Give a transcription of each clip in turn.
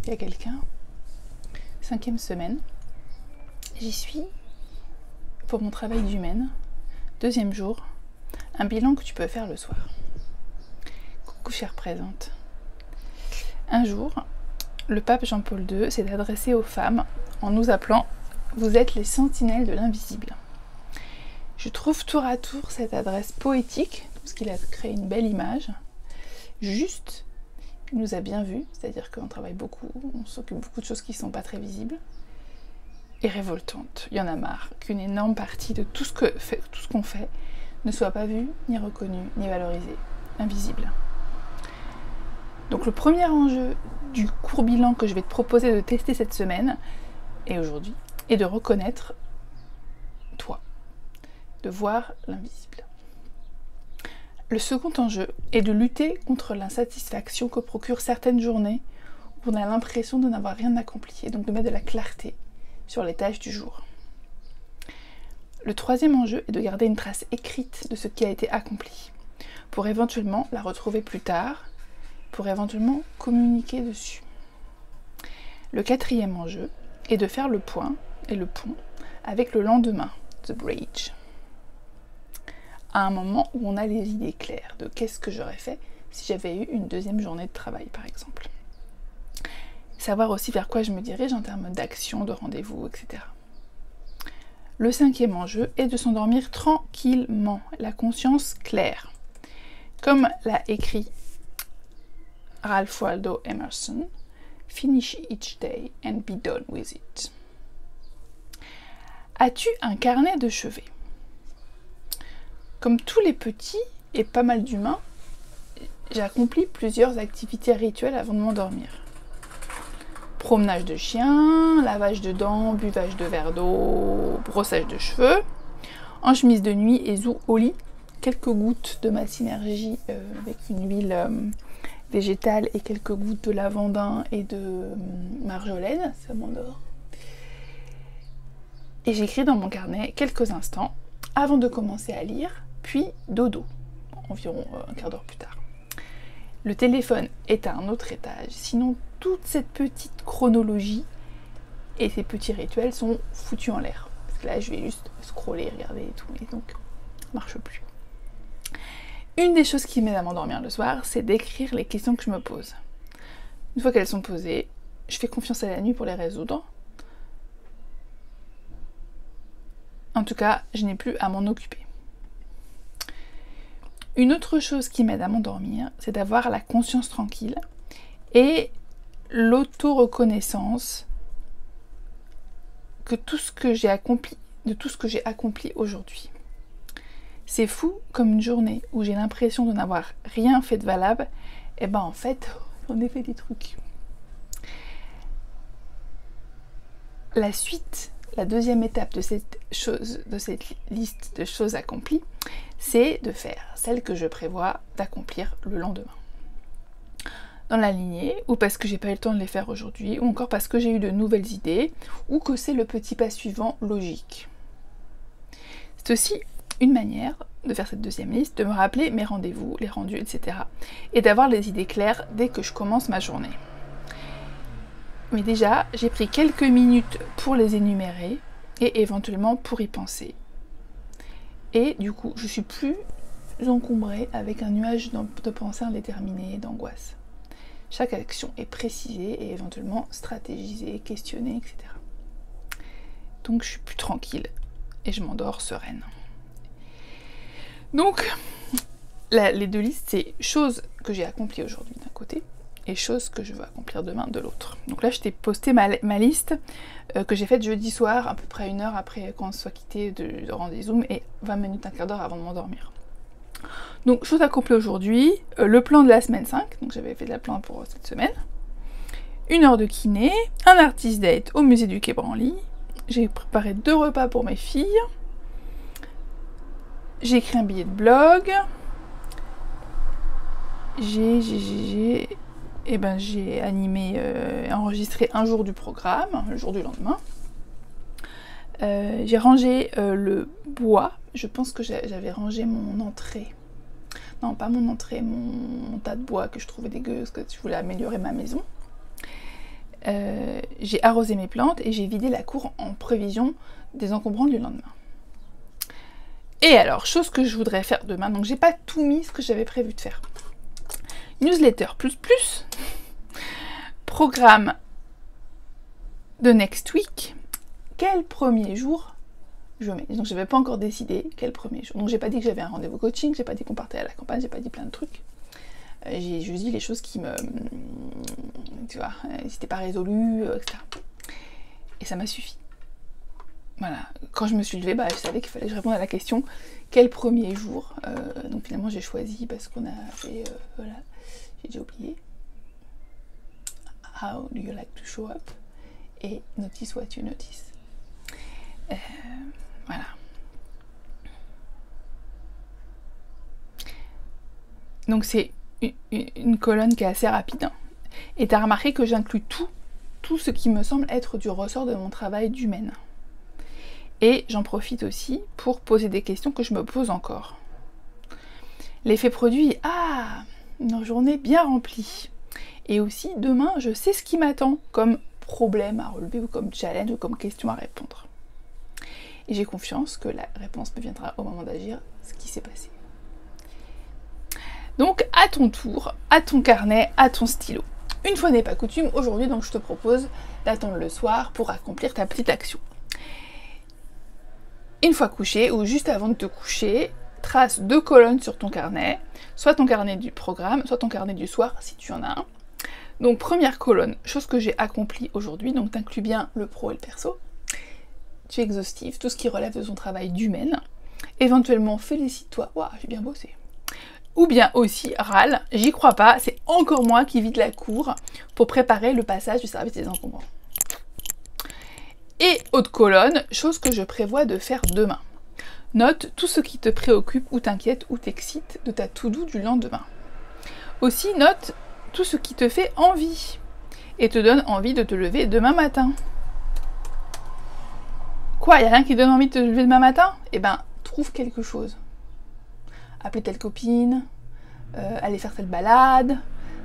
il y a quelqu'un. 5e semaine. J'y suis pour mon travail d'humaine. 2e jour. Un bilan que tu peux faire le soir. Coucou chère présente. Un jour, le pape Jean-Paul II s'est adressé aux femmes en nous appelant « Vous êtes les sentinelles de l'invisible ». Je trouve tour à tour cette adresse poétique, parce qu'il a créé une belle image, juste, il nous a bien vus, c'est-à-dire qu'on travaille beaucoup, on s'occupe beaucoup de choses qui ne sont pas très visibles, et révoltante. Il y en a marre qu'une énorme partie de tout ce qu'on fait ne soit pas vu, ni reconnu, ni valorisé, invisible. Donc le premier enjeu du court bilan que je vais te proposer de tester cette semaine, et aujourd'hui, est de reconnaître toi, de voir l'invisible. Le second enjeu est de lutter contre l'insatisfaction que procurent certaines journées où on a l'impression de n'avoir rien accompli, et donc de mettre de la clarté sur les tâches du jour. Le troisième enjeu est de garder une trace écrite de ce qui a été accompli, pour éventuellement la retrouver plus tard, pour éventuellement communiquer dessus. Le quatrième enjeu est de faire le point et le pont avec le lendemain, the bridge. À un moment où on a les idées claires de qu'est-ce que j'aurais fait si j'avais eu une deuxième journée de travail, par exemple. Savoir aussi vers quoi je me dirige en termes d'action, de rendez-vous, etc. Le cinquième enjeu est de s'endormir tranquillement, la conscience claire. Comme l'a écrit Ralph Waldo Emerson, « Finish each day and be done with it ». As-tu un carnet de chevet ? Comme tous les petits et pas mal d'humains, j'ai accompli plusieurs activités rituelles avant de m'endormir. Promenage de chien, lavage de dents, buvage de verre d'eau, brossage de cheveux, en chemise de nuit et au lit, quelques gouttes de ma synergie avec une huile végétale et quelques gouttes de lavandin et de marjolaine, ça m'endort. Et j'écris dans mon carnet quelques instants avant de commencer à lire, puis dodo, environ un quart d'heure plus tard. Le téléphone est à un autre étage, sinon toute cette petite chronologie et ces petits rituels sont foutus en l'air. Parce que là, je vais juste scroller, regarder et tout, et donc, ça ne marche plus. Une des choses qui m'aide à m'endormir le soir, c'est d'écrire les questions que je me pose. Une fois qu'elles sont posées, je fais confiance à la nuit pour les résoudre. En tout cas, je n'ai plus à m'en occuper. Une autre chose qui m'aide à m'endormir, c'est d'avoir la conscience tranquille et l'auto-reconnaissance de tout ce que j'ai accompli aujourd'hui. C'est fou, comme une journée où j'ai l'impression de n'avoir rien fait de valable, et ben en fait, j'en ai fait des trucs. La suite, la deuxième étape de cette liste de choses accomplies, c'est de faire celle que je prévois d'accomplir le lendemain. Dans la lignée, ou parce que j'ai pas eu le temps de les faire aujourd'hui, ou encore parce que j'ai eu de nouvelles idées, ou que c'est le petit pas suivant logique. C'est aussi une manière de faire cette deuxième liste, de me rappeler mes rendez-vous, les rendus, etc. et d'avoir les idées claires dès que je commence ma journée. Mais déjà, j'ai pris quelques minutes pour les énumérer et éventuellement pour y penser. Et du coup, je suis plus encombrée avec un nuage de pensées indéterminées et d'angoisse. Chaque action est précisée et éventuellement stratégisée, questionnée, etc. Donc je suis plus tranquille et je m'endors sereine. Donc, les deux listes, c'est choses que j'ai accomplies aujourd'hui d'un côté et choses que je veux accomplir demain de l'autre. Donc là, je t'ai posté ma liste que j'ai faite jeudi soir, à peu près 1 heure après qu'on soit quitté de rendez Zoom et 20 minutes, un quart d'heure avant de m'endormir. Donc, chose accomplie aujourd'hui, le plan de la semaine 5, donc j'avais fait de la plan pour cette semaine, 1 heure de kiné, un artist date au musée du Quai Branly, j'ai préparé 2 repas pour mes filles, j'ai écrit un billet de blog, j'ai animé, enregistré un jour du programme, le jour du lendemain. J'ai rangé le bois, je pense que j'avais rangé mon entrée. Non, pas mon entrée, mon tas de bois que je trouvais dégueu, parce que je voulais améliorer ma maison. j'ai arrosé mes plantes et j'ai vidé la cour en prévision des encombrants du lendemain. Et alors, chose que je voudrais faire demain, donc j'ai pas tout mis ce que j'avais prévu de faire. Newsletter plus, programme de next week, quel premier jour je mets. Donc je n'avais pas encore décidé quel premier jour. Donc j'ai pas dit que j'avais un rendez-vous coaching, j'ai pas dit qu'on partait à la campagne, j'ai pas dit plein de trucs. J'ai juste dit les choses qui me... Tu vois, c'était pas résolu, etc. Et ça m'a suffi. Voilà, quand je me suis levée, je savais qu'il fallait que je réponde à la question quel premier jour. Donc finalement j'ai choisi parce qu'on a fait, voilà, j'ai déjà oublié. How do you like to show up? Et notice what you notice. Voilà. Donc c'est une colonne qui est assez rapide. Hein. Et tu as remarqué que j'inclus tout ce qui me semble être du ressort de mon travail d'humaine. Et j'en profite aussi pour poser des questions que je me pose encore. L'effet produit, une journée bien remplie. Et aussi, demain, je sais ce qui m'attend comme problème à relever ou comme challenge ou comme question à répondre. Et j'ai confiance que la réponse me viendra au moment d'agir, ce qui s'est passé. Donc, à ton tour, à ton carnet, à ton stylo. Une fois n'est pas coutume, aujourd'hui, donc je te propose d'attendre le soir pour accomplir ta petite action. Une fois couché ou juste avant de te coucher, trace 2 colonnes sur ton carnet, soit ton carnet du programme, soit ton carnet du soir si tu en as un. Donc première colonne, chose que j'ai accomplie aujourd'hui, donc t'inclus bien le pro et le perso. Tu es exhaustive, tout ce qui relève de ton travail d'humaine. Éventuellement félicite-toi, waouh, j'ai bien bossé. Ou bien aussi râle, j'y crois pas, c'est encore moi qui vide la cour pour préparer le passage du service des encombrants. Et autre colonne, chose que je prévois de faire demain. Note tout ce qui te préoccupe ou t'inquiète ou t'excite de ta to-do du lendemain. Aussi note tout ce qui te fait envie et te donne envie de te lever demain matin. Quoi, y a rien qui te donne envie de te lever demain matin? Eh ben, trouve quelque chose. Appeler telle copine, aller faire telle balade,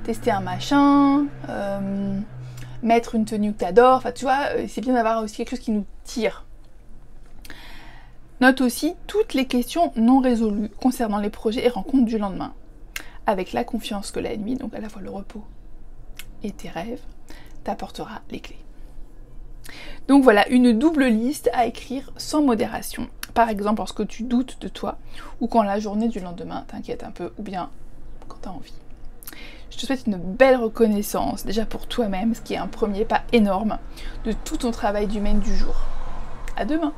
tester un machin, mettre une tenue que t'adores, enfin tu vois, c'est bien d'avoir aussi quelque chose qui nous tire. Note aussi toutes les questions non résolues concernant les projets et rencontres du lendemain, avec la confiance que la nuit, donc à la fois le repos et tes rêves, t'apportera les clés. Donc voilà, une double liste à écrire sans modération. Par exemple, lorsque tu doutes de toi, ou quand la journée du lendemain t'inquiète un peu, ou bien quand tu as envie. Je te souhaite une belle reconnaissance, déjà pour toi-même, ce qui est un premier pas énorme de tout ton travail d'humaine du jour. À demain!